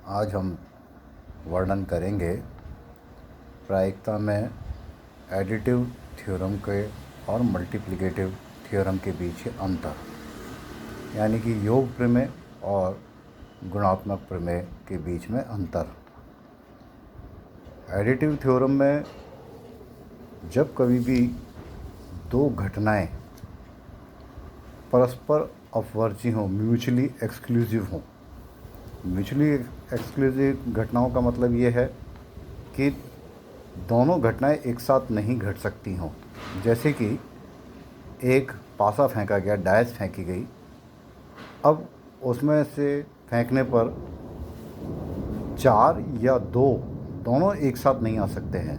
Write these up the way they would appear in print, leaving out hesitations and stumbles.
आज हम वर्णन करेंगे प्रायिकता में एडिटिव थ्योरम के और मल्टीप्लिकेटिव थ्योरम के बीच अंतर, यानी कि योग प्रमेय और गुणात्मक प्रमेय के बीच में अंतर। एडिटिव थ्योरम में जब कभी भी दो घटनाएं परस्पर अपवर्ती हों, म्यूचुअली एक्सक्लूसिव हों। म्यूचुअली एक्सक्लूसिव घटनाओं का मतलब ये है कि दोनों घटनाएं एक साथ नहीं घट सकती हों। जैसे कि एक पासा फेंका गया, डायस फेंकी गई, अब उसमें से फेंकने पर 4 या 2 दोनों एक साथ नहीं आ सकते हैं।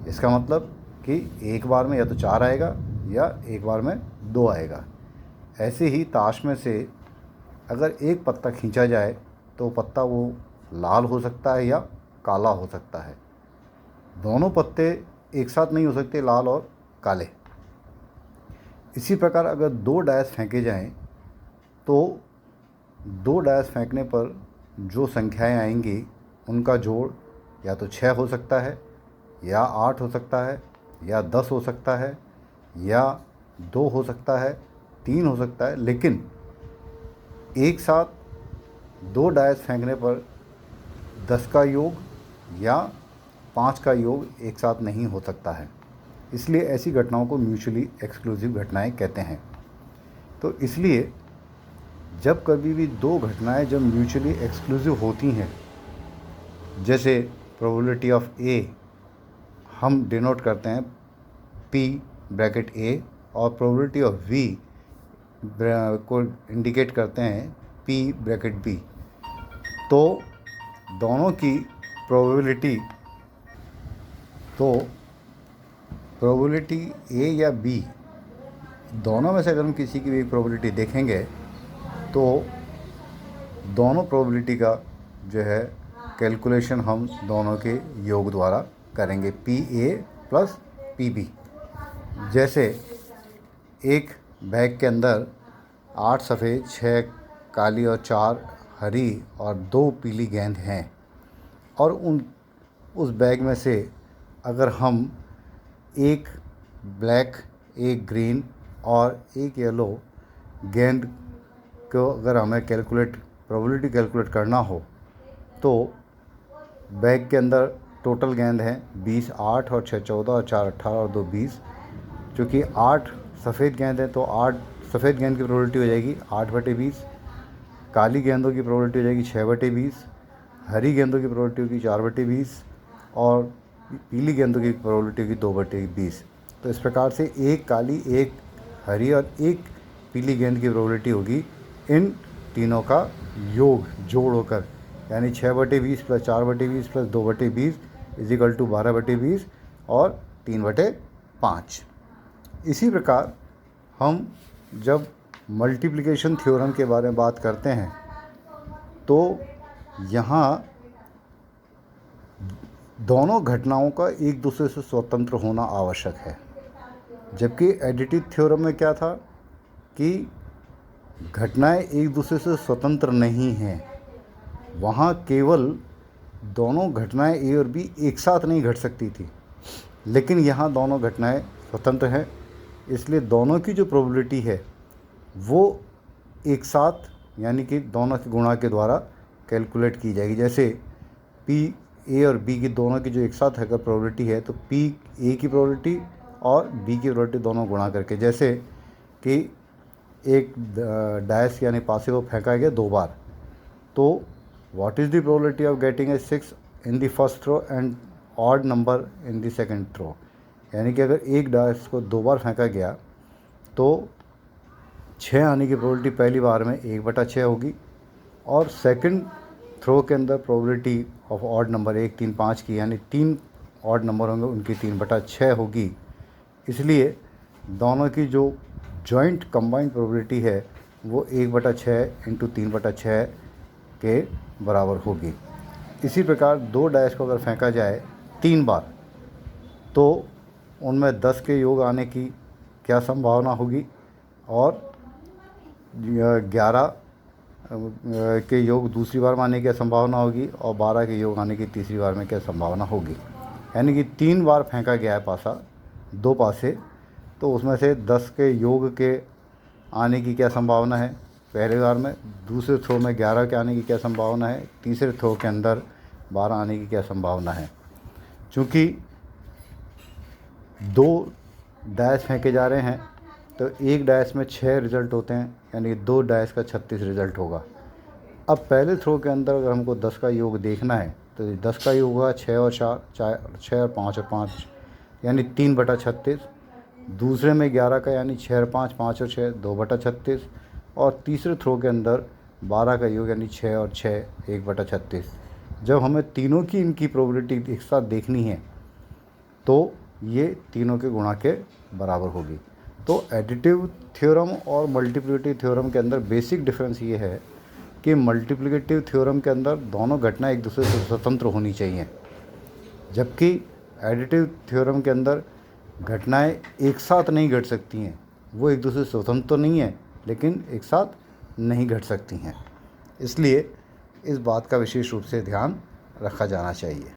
इसका मतलब कि एक बार में या तो 4 आएगा या एक बार में 2 आएगा। ऐसे ही ताश में से अगर एक पत्ता खींचा जाए तो पत्ता वो लाल हो सकता है या काला हो सकता है। दोनों पत्ते एक साथ नहीं हो सकते, लाल और काले। इसी प्रकार अगर 2 डायस फेंके जाएं तो 2 डायस फेंकने पर जो संख्याएं आएंगी उनका जोड़ या तो 6 हो सकता है, या 8 हो सकता है, या 10 हो सकता है, या 2 हो सकता है, 3 हो सकता है। लेकिन एक साथ 2 डायस फेंकने पर 10 का योग या 5 का योग एक साथ नहीं हो सकता है। इसलिए ऐसी घटनाओं को म्यूचुअली एक्सक्लूसिव घटनाएं कहते हैं। तो इसलिए जब कभी भी दो घटनाएं जब म्यूचुअली एक्सक्लूसिव होती हैं, जैसे प्रोबेबिलिटी ऑफ ए हम डिनोट करते हैं P ब्रैकेट A, और प्रोबेबिलिटी ऑफ V को इंडिकेट करते हैं P ब्रैकेट B, तो दोनों की प्रोबेबिलिटी A या B दोनों में से अगर हम किसी की भी प्रोबेबिलिटी देखेंगे तो दोनों प्रोबेबिलिटी का जो है कैलकुलेशन हम दोनों के योग द्वारा करेंगे, PA प्लस PB। जैसे एक बैग के अंदर 8 सफ़ेद, 6 काली और 4 हरी और 2 पीली गेंद हैं, और उस बैग में से अगर हम एक ब्लैक, एक ग्रीन और एक येलो गेंद को अगर हमें प्रोबेबिलिटी कैलकुलेट करना हो तो बैग के अंदर टोटल गेंद हैं 20, 8 और 6 14 और 4 18 और 2 20। चूँकि 8 सफ़ेद गेंद है तो 8 सफ़ेद गेंद की प्रोबेबिलिटी हो जाएगी 8/20, काली गेंदों की प्रोबेबिलिटी हो जाएगी 6/20, हरी गेंदों की प्रोबेबिलिटी होगी 4/20 और पीली गेंदों की प्रोबेबिलिटी होगी 2/20। तो इस प्रकार से एक काली, एक हरी और एक पीली गेंद की प्रोबेबिलिटी होगी इन तीनों का योग जोड़ होकर, यानी 6/20 प्लस 4/20 प्लस 2/20 इजिकल टू 12/20 और 3/5। इसी प्रकार हम जब मल्टीप्लिकेशन थ्योरम के बारे में बात करते हैं तो यहाँ दोनों घटनाओं का एक दूसरे से स्वतंत्र होना आवश्यक है। जबकि एडिटिव थ्योरम में क्या था कि घटनाएं एक दूसरे से स्वतंत्र नहीं हैं, वहाँ केवल दोनों घटनाएं ए और बी एक साथ नहीं घट सकती थी, लेकिन यहाँ दोनों घटनाएं स्वतंत्र हैं। इसलिए दोनों की जो प्रोबेबिलिटी है वो एक साथ, यानी कि दोनों के गुणा के द्वारा कैलकुलेट की जाएगी। जैसे P A और B की दोनों की जो एक साथ अगर प्रोबेबिलिटी है तो P A की प्रोबेबिलिटी और B की प्रोबेबिलिटी दोनों गुणा करके, जैसे कि एक डायस यानी पासे को फेंका गया 2 बार, तो what is the probability of getting a 6 in the first throw and odd number in the second throw. यानी कि अगर एक डायस को 2 बार फेंका गया तो 6 आने की प्रोबेबिलिटी पहली बार में 1/6 होगी, और सेकंड थ्रो के अंदर प्रोबेबिलिटी ऑफ ऑड नंबर 1 3 5 की, यानी 3 ऑड नंबर होंगे उनकी 3/6 होगी। इसलिए दोनों की जो जॉइंट कंबाइंड प्रोबेबिलिटी है वो 1/6 इंटू 3/6 के बराबर होगी। इसी प्रकार 2 डायस को अगर फेंका जाए 3 बार तो उनमें 10 के योग आने की क्या संभावना होगी, और 11 के योग दूसरी बार में आने की संभावना होगी और 12 के योग आने की तीसरी बार में क्या संभावना होगी। यानी कि 3 बार फेंका गया है पासा, 2 पासे, तो उसमें से 10 के योग के आने की क्या संभावना है पहले बार में, दूसरे थ्रो में 11 के आने की क्या संभावना है, तीसरे थ्रो के अंदर 12 आने की क्या संभावना है। चूँकि 2 डैश फेंके जा रहे हैं तो एक डैश में 6 रिज़ल्ट होते हैं, यानी 2 डैश का 36 रिज़ल्ट होगा। अब पहले थ्रो के अंदर अगर हमको 10 का योग देखना है तो 10 का योग होगा 6 और 4, 6 और 5 और 5, यानी 3/36। दूसरे में 11 का यानी 6 और 5, 5 और 6, 2/36। और तीसरे थ्रो के अंदर 12 का योग यानी 6 और 6, 1/36। जब हमें तीनों की इनकी प्रोबेबिलिटी एक साथ देखनी है तो ये तीनों के गुणा के बराबर होगी। तो एडिटिव थ्योरम और मल्टीप्लिकेटिव थ्योरम के अंदर बेसिक डिफरेंस ये है कि मल्टीप्लिकेटिव थ्योरम के अंदर दोनों घटना एक दूसरे से स्वतंत्र होनी चाहिए, जबकि एडिटिव थ्योरम के अंदर घटनाएं एक साथ नहीं घट सकती हैं। वो एक दूसरे से स्वतंत्र तो नहीं है लेकिन एक साथ नहीं घट सकती हैं। इसलिए इस बात का विशेष रूप से ध्यान रखा जाना चाहिए।